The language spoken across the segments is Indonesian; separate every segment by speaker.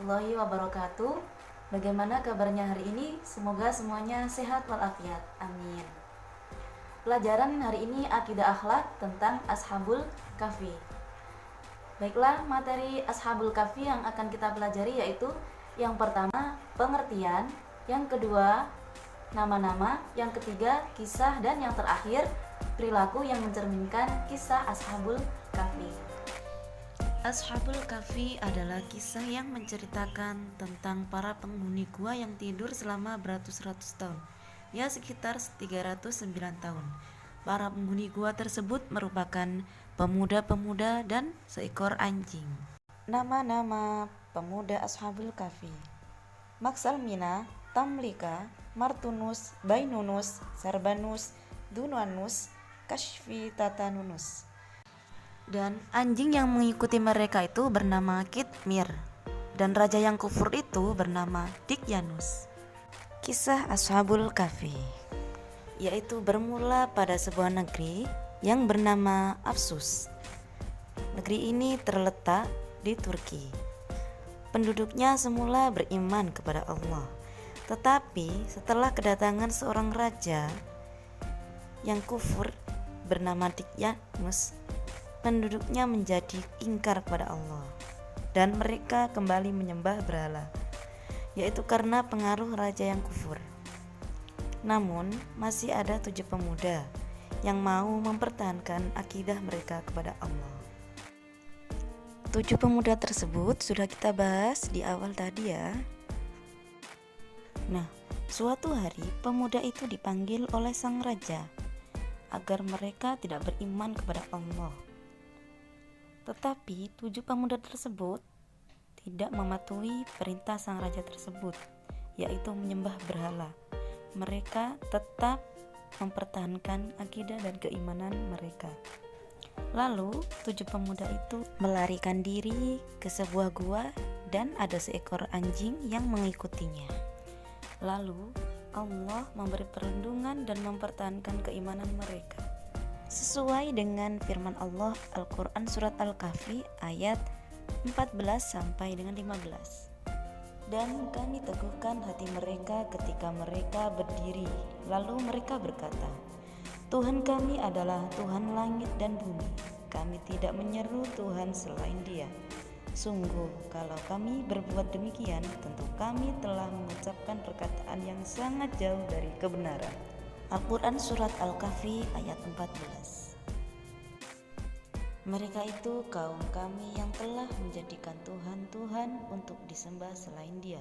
Speaker 1: warahmatullahi wabarakatuh. Bagaimana kabarnya hari ini? Semoga semuanya sehat walafiat. Amin. Pelajaran hari ini akidah akhlak tentang Ashabul Kahfi. Baiklah, materi Ashabul Kahfi yang akan kita pelajari yaitu yang pertama pengertian, yang kedua nama-nama, yang ketiga kisah, dan yang terakhir perilaku yang mencerminkan kisah Ashabul Kahfi. Ashabul Kahfi adalah kisah yang menceritakan tentang para penghuni gua yang tidur selama beratus-ratus tahun, ya sekitar 309 tahun. Para penghuni gua tersebut merupakan pemuda-pemuda dan seekor anjing. Nama-nama pemuda Ashabul Kahfi: Maksalmina, Tamlika, Martunus, Bainunus, Sarbanus, Dunanus, Kashfi Tatanunus. Dan anjing yang mengikuti mereka itu bernama Kitmir, dan raja yang kufur itu bernama Dikyanus. Kisah Ashabul Kahfi yaitu bermula pada sebuah negeri yang bernama Apsus. Negeri ini terletak di Turki. Penduduknya semula beriman kepada Allah, tetapi setelah kedatangan seorang raja yang kufur bernama Dikyanus, penduduknya menjadi ingkar kepada Allah dan mereka kembali menyembah berhala, yaitu karena pengaruh raja yang kufur. Namun masih ada 7 pemuda yang mau mempertahankan akidah mereka kepada Allah. 7 pemuda tersebut sudah kita bahas di awal tadi ya. Nah, suatu hari pemuda itu dipanggil oleh sang raja agar mereka tidak beriman kepada Allah. Tetapi 7 pemuda tersebut tidak mematuhi perintah sang raja tersebut, yaitu menyembah berhala. Mereka tetap mempertahankan akidah dan keimanan mereka. Lalu 7 pemuda itu melarikan diri ke sebuah gua dan ada seekor anjing yang mengikutinya. Lalu Allah memberi perlindungan dan mempertahankan keimanan mereka sesuai dengan firman Allah Al-Quran Surat Al-Kahfi ayat 14 sampai dengan 15. Dan kami teguhkan hati mereka ketika mereka berdiri, lalu mereka berkata, Tuhan kami adalah Tuhan langit dan bumi, kami tidak menyeru Tuhan selain Dia. Sungguh kalau kami berbuat demikian, tentu kami telah mengucapkan perkataan yang sangat jauh dari kebenaran. Al-Quran Surat Al-Kahfi ayat 14. Mereka itu kaum kami yang telah menjadikan Tuhan-Tuhan untuk disembah selain Dia.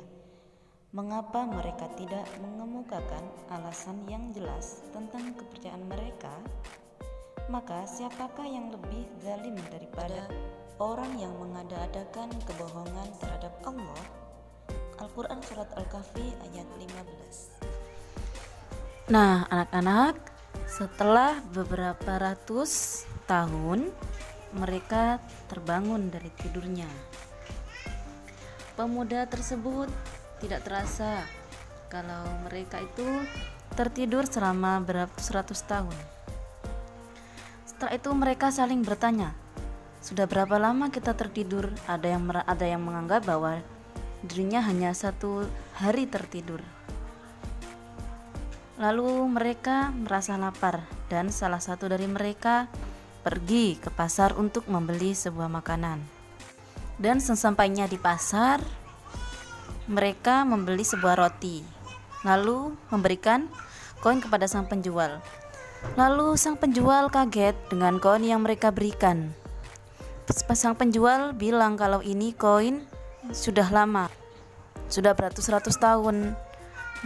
Speaker 1: Mengapa mereka tidak mengemukakan alasan yang jelas tentang kepercayaan mereka? Maka siapakah yang lebih zalim daripada orang yang mengada-adakan kebohongan terhadap Allah? Al-Quran Surat Al-Kahfi ayat 15. Nah, anak-anak, setelah beberapa ratus tahun mereka terbangun dari tidurnya. Pemuda tersebut tidak terasa kalau mereka itu tertidur selama beratus-ratus tahun. Setelah itu mereka saling bertanya, sudah berapa lama kita tertidur? Ada yang menganggap bahwa dirinya hanya 1 hari tertidur. Lalu mereka merasa lapar dan salah satu dari mereka pergi ke pasar untuk membeli sebuah makanan. Dan sesampainya di pasar, mereka membeli sebuah roti, lalu memberikan koin kepada sang penjual. Lalu sang penjual kaget dengan koin yang mereka berikan. Sang penjual bilang kalau ini koin sudah lama, sudah beratus-ratus tahun.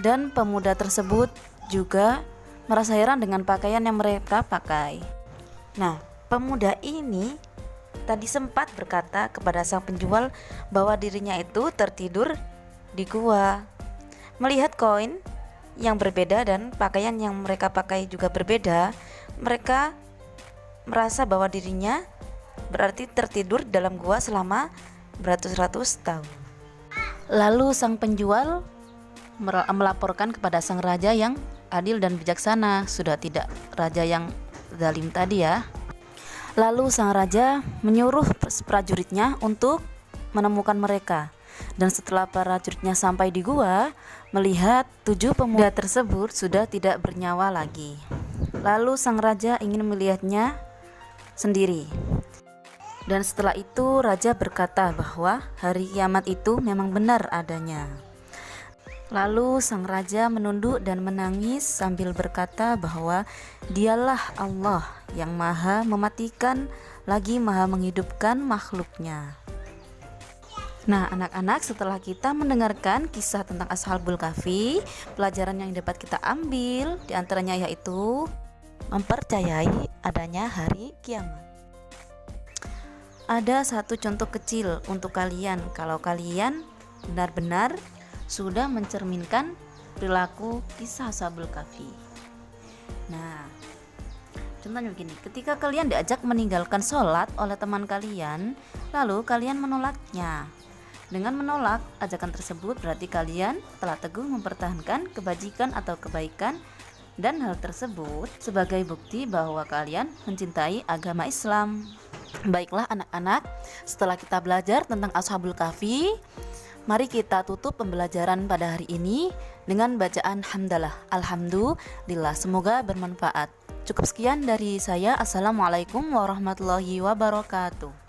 Speaker 1: Dan pemuda tersebut juga merasa heran dengan pakaian yang mereka pakai. Nah, pemuda ini tadi sempat berkata kepada sang penjual bahwa dirinya itu tertidur di gua. Melihat koin yang berbeda dan pakaian yang mereka pakai juga berbeda, mereka merasa bahwa dirinya berarti tertidur dalam gua selama beratus-ratus tahun. Lalu sang penjual melaporkan kepada sang raja yang adil dan bijaksana, sudah tidak raja yang zalim tadi ya. Lalu sang raja menyuruh prajuritnya untuk menemukan mereka. Dan setelah para prajuritnya sampai di gua, melihat 7 pemuda tersebut sudah tidak bernyawa lagi. Lalu sang raja ingin melihatnya sendiri. Dan setelah itu raja berkata bahwa hari kiamat itu memang benar adanya. Lalu sang raja menunduk dan menangis sambil berkata bahwa dialah Allah yang maha mematikan lagi maha menghidupkan makhluknya. Nah anak-anak, setelah kita mendengarkan kisah tentang Ashabul Kahfi, pelajaran yang dapat kita ambil diantaranya yaitu mempercayai adanya hari kiamat. Ada satu contoh kecil untuk kalian kalau kalian benar-benar sudah mencerminkan perilaku kisah Ashabul Kahfi. Nah, contohnya begini, ketika kalian diajak meninggalkan sholat oleh teman kalian, lalu kalian menolaknya. Dengan menolak ajakan tersebut berarti kalian telah teguh mempertahankan kebajikan atau kebaikan, dan hal tersebut sebagai bukti bahwa kalian mencintai agama Islam. Baiklah anak-anak, setelah kita belajar tentang Ashabul Kahfi, mari kita tutup pembelajaran pada hari ini dengan bacaan hamdalah. Alhamdulillah, semoga bermanfaat. Cukup sekian dari saya. Assalamualaikum warahmatullahi wabarakatuh.